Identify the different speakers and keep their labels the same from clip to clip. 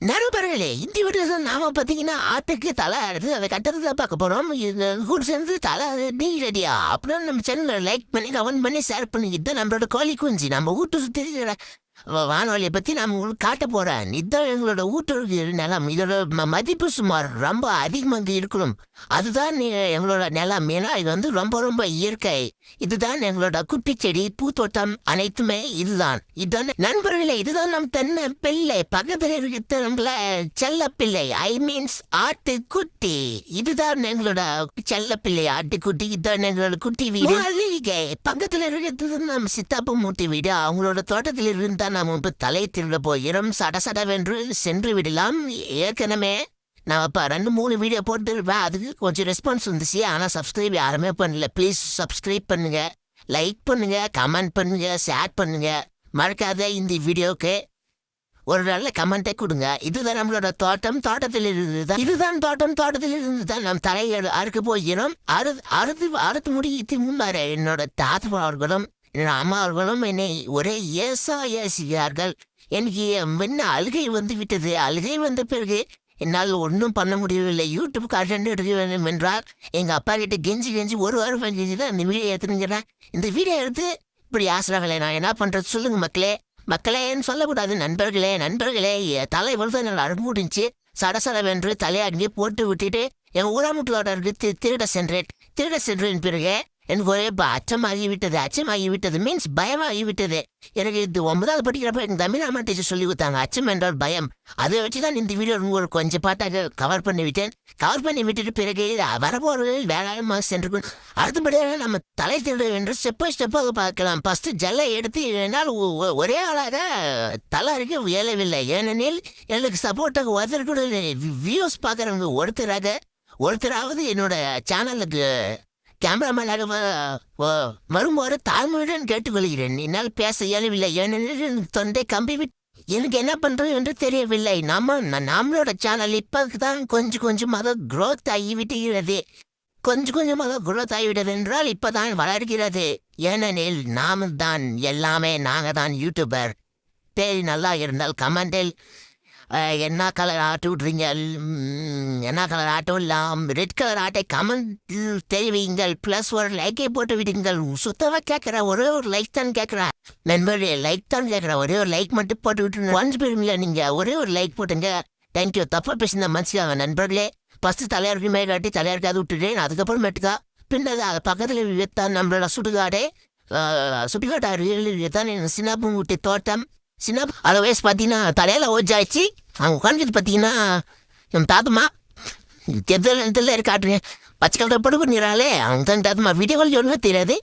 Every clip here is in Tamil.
Speaker 1: நண்பர்களே, இந்த வீடியோல நாம பார்த்தீங்கன்னா ஆட்டுக்கு தலை அறுத்து அதை கட்டுறதுல பார்க்க போறோம். இது கூட சேர்ந்து தலை நீ ரெடியா அப்படின்னு நம்ம சேனலை லைக் பண்ணி கமெண்ட் பண்ணி ஷேர் பண்ணிக்கிட்டு நம்மளோட கோழி குஞ்சு நம்ம வீட்டு சுற்றி இருக்கிற வானொலியை பற்றி நான் உங்களுக்கு காட்ட போகிறேன். இதுதான் எங்களோட ஊட்டுக்கு நிலம். இதோட மதிப்பு சுமார் ரொம்ப அதிகமாக இருக்கணும். அதுதான் எங்களோட நிலம். ஏன்னா இது வந்து ரொம்ப ரொம்ப இயற்கை. இதுதான் எங்களோட குட்டி செடி பூத்தோட்டம் அனைத்துமே இதுதான். இதுதான் நண்பர்களே, இதுதான் நம் தென்னை பிள்ளை பக்கத்தில் இருக்கிற நம்மள செல்ல பிள்ளை மீன்ஸ் ஆட்டுக்குட்டி. இதுதான் எங்களோட செல்ல பிள்ளை ஆட்டுக்குட்டி. இதுதான் எங்களோட குட்டி வீடு. பக்கத்தில் இருக்கிறது நம்ம சித்தாப்பு மூட்டி வீடு. அவங்களோட தோட்டத்தில் இருந்தா நாம் இப்போ தலை திருட போகிறோம். சடசடவென்று சென்று விடலாம். ஏற்கனவே நான் இப்போ 2-3 வீடியோ போட்டுருப்பேன். அதுக்கு கொஞ்சம் ரெஸ்பான்ஸ் வந்துச்சு. ஆனால் சப்ஸ்கிரைப் யாருமே பண்ணல. ப்ளீஸ் சப்ஸ்கிரைப் பண்ணுங்க, லைக் பண்ணுங்க, கமெண்ட் பண்ணுங்க, ஷேர் பண்ணுங்க. மறக்காத இந்த வீடியோவுக்கு ஒரு நல்ல கமெண்ட்டை கொடுங்க. இதுதான் நம்மளோட தோட்டம். தோட்டத்தில் இருந்து தான் இதுதான் தோட்டம். தோட்டத்தில் இருந்து தான் நம் தலையை அறுக்க போகிறோம். அறுத்து முடித்து முன்னாடி என்னோட தாத்தா அவர்களும் என்னோட அம்மா அவர்களும் என்னை ஒரே ஏசுகிறார்கள். எனக்கு என்ன அழுகை வந்து விட்டது. அழுகை வந்த பிறகு என்னால் ஒன்றும் பண்ண முடியவில்லை. யூடியூப் கண்டென்ட் எடுக்க வேண்டும் என்றால் எங்கள் அப்பா கிட்ட கெஞ்சி ஒரு வாரம் கெஞ்சி தான் இந்த வீடியோ எடுத்துனுங்கிறேன். இந்த வீடியோ எடுத்து இப்படி ஆசுறாங்களே, நான் என்ன பண்ணுறது சொல்லுங்கள் மக்களே. மக்களேன்னு சொல்லக்கூடாது, நண்பர்களே. தலை வலுதான் என்னால் அறுமுடிஞ்சு சடசடவென்று தலையாங்கி போட்டு விட்டுட்டு என் ஊராமுட்டோட திருட சென்றேன். பிறகு எனக்கு ஒரே அச்சமாகிவிட்டது மீன்ஸ் பயமாகிவிட்டது. எனக்கு இது 9வது படிக்கிறப்ப எங்கள் தமிழ் டீச்சர் சொல்லி கொடுத்தாங்க அச்சம் என்றால் பயம். அதை வச்சு தான் இந்த வீடியோ உங்களுக்கு கொஞ்சம் பாட்டாக கவர் பண்ணி விட்டுட்டு பிறகு வரப்போவர்கள் வேளாண்மை சென்று அடுத்தபடியாக நம்ம தலை திருட என்று ஸ்டெப்பாக பார்க்கலாம். ஃபஸ்ட்டு ஜல்லை எடுத்து என்னால் ஒரே ஆளாக தலை அறுக்க இயலவில்லை. ஏனெனில் எனக்கு சப்போர்ட்டாக ஒருத்தர் கூட வியூஸ் பார்க்குறவங்க ஒருத்தராவது என்னோட சேனலுக்கு கேமராமேனாக வரும்போது தாழ்மையுடன் கேட்டுக்கொள்கிறேன். என்னால் பேச இயலவில்லை. ஏனெனில் தொண்டை கம்பி விட்டு எனக்கு என்ன பண்ணுறது என்று தெரியவில்லை. நம்மளோட சேனல் இப்போ தான் கொஞ்சமாக க்ரோத் ஆகிவிட்டுகிறது. க்ரோத் ஆகிவிட்டது என்றால் இப்போ தான் வளர்கிறது. ஏனெனில் நாங்கள் தான் யூடியூபர். பேர் நல்லா இருந்தால் கமெண்டில் என்ன கலர் ஆட்டு விட்றீங்க, என்ன கலர் ஆட்டம் இல்லாம் ரெட் கலர் ஆட்டை கமெண்ட் தெரிவிங்கள். ப்ளஸ் ஒரு லைக்கை போட்டு விடுங்கள். சுத்தமாக கேட்குற ஒரே ஒரு லைக் தான் கேட்குறேன் நண்பர்களே. ஒரே ஒரு லைக் மட்டும் போட்டு விட்டுருங்க. கொஞ்சம் பேருமில்ல, நீங்கள் ஒரே ஒரு லைக் போட்டுங்க. தேங்க்யூ. தப்பாக பேசுன மனசிலாங்க நண்பர்களே. ஃபஸ்ட்டு தலையாருக்கு மேலே காட்டி தலையாருக்காது விட்டுட்டேன். அதுக்கப்புறமேட்டுக்கா பின்னது அது பக்கத்தில் வித்தான் நம்மளோட சுடுகாடு தான் சின்னாப்பு ஊட்டி தோட்டம். அதை வயசு பார்த்தீங்கன்னா தலையில் ஓஜாச்சு. அவங்க உட்காந்துட்டு பார்த்தீங்கன்னா என் தாத்தம்மா தெருல இருக்காட்டுறேன் பச்சை கலர் படுப்பு நீராலே அவங்க தான் தாத்தம்மா வீடியோ கால் ஒன்றுமே தெரியாது.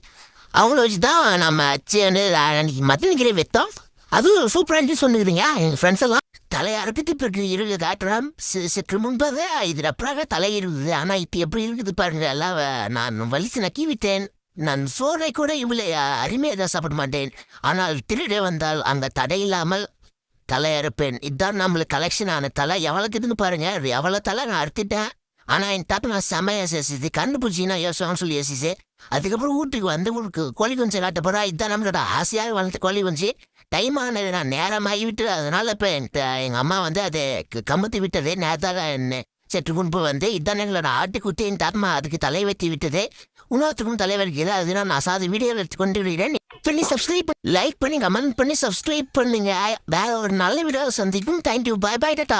Speaker 1: அவங்கள வச்சு தான் நம்ம அன்னைக்கு மத்திய வைத்தோம். அதுவும் சூப்பராக இருந்துச்சு சொன்னுக்கிறீங்க எங்கள் ஃப்ரெண்ட்ஸ் எல்லாம். தலையை அறுத்துட்டு பிறகு இருக்குது காட்டுறோம். சற்று முன்பாக இது அப்புறாக தலை இருக்குது. ஆனால் இப்போ எப்படி இருக்குது பாருங்க. எல்லாம் நான் வலிச்சு நக்கி விட்டேன். நான் சோறை கூட இவ்வளோ அருமையாக தான் சாப்பிட மாட்டேன். ஆனால் திருட வந்தால் அந்த தடை இல்லாமல் தலை அறுப்பேன். இதுதான் நம்மளுக்கு கலெக்ஷன் ஆன தலை. எவ்வளோக்கு இதுன்னு பாருங்க. எவ்வளோ தலை நான் அறுத்துட்டேன். ஆனால் என் தாத்தா நான் செம்மையாக யோசிச்சு கண்டுபிடிச்சின்னா யோசிச்சான்னு சொல்லி யோசிச்சு அதுக்கப்புறம் வீட்டுக்கு வந்து உங்களுக்கு கோழி குஞ்சு காட்ட போகிறா. இதுதான் நம்மளோட ஆசையாக வளர்த்த கோழி குஞ்சு. டைம் ஆனது நான் நேரமாகி விட்டு அதனால் இப்போ எங்கள் அம்மா வந்து அதை கமுத்தி விட்டது. நேரத்தாக என்ன சற்று முன்பு வந்து இதுதான் எங்களோட ஆட்டுக்குட்டி. என் தாத்தம்மா அதுக்கு தலை வைத்து விட்டது. உணவத்துக்கும் தலைவருக்கு அது நான் அசாத வீடியோ எடுத்து கொண்டு விடுகிறேன். பண்ணி சப்ஸ்கிரைப் லைக் பண்ணி கமெண்ட் பண்ணி சப்ஸ்கிரைப் பண்ணுங்க. வேற ஒரு நல்ல வீடியோ சந்திக்கும். தேங்க்யூ. பாய் டாட்டா.